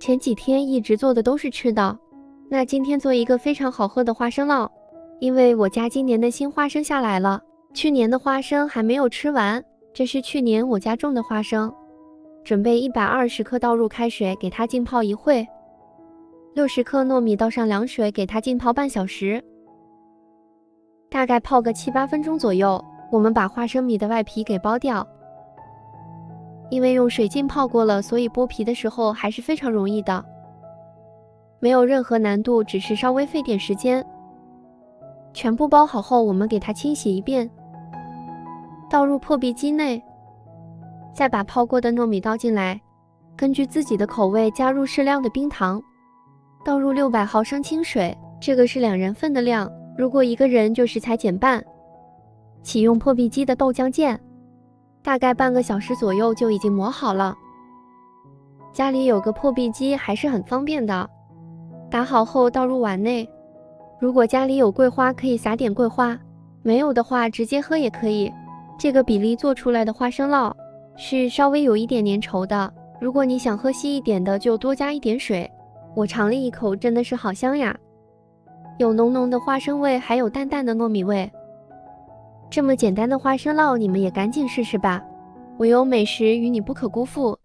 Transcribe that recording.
前几天一直做的都是吃的，那今天做一个非常好喝的花生酪。因为我家今年的新花生下来了，去年的花生还没有吃完，这是去年我家种的花生。准备120克倒入开水，给它浸泡1会。60克糯米倒上凉水，给它浸泡半小时，大概泡个7、8分钟左右。我们把花生米的外皮给剥掉，因为用水浸泡过了，所以剥皮的时候还是非常容易的，没有任何难度，只是稍微费点时间。全部剥好后，我们给它清洗一遍，倒入破壁机内，再把泡过的糯米倒进来，根据自己的口味加入适量的冰糖，倒入600毫升清水，这个是2人份的量，如果1个人就食材减半。启用破壁机的豆浆键，大概半个小时左右就已经磨好了。家里有个破壁机还是很方便的。打好后倒入碗内，如果家里有桂花可以撒点桂花，没有的话直接喝也可以。这个比例做出来的花生酪是稍微有一点粘稠的，如果你想喝稀一点的就多加一点水。我尝了一口，真的是好香呀，有浓浓的花生味，还有淡淡的糯米味。这么简单的花生酪，你们也赶紧试试吧！我有美食与你不可辜负。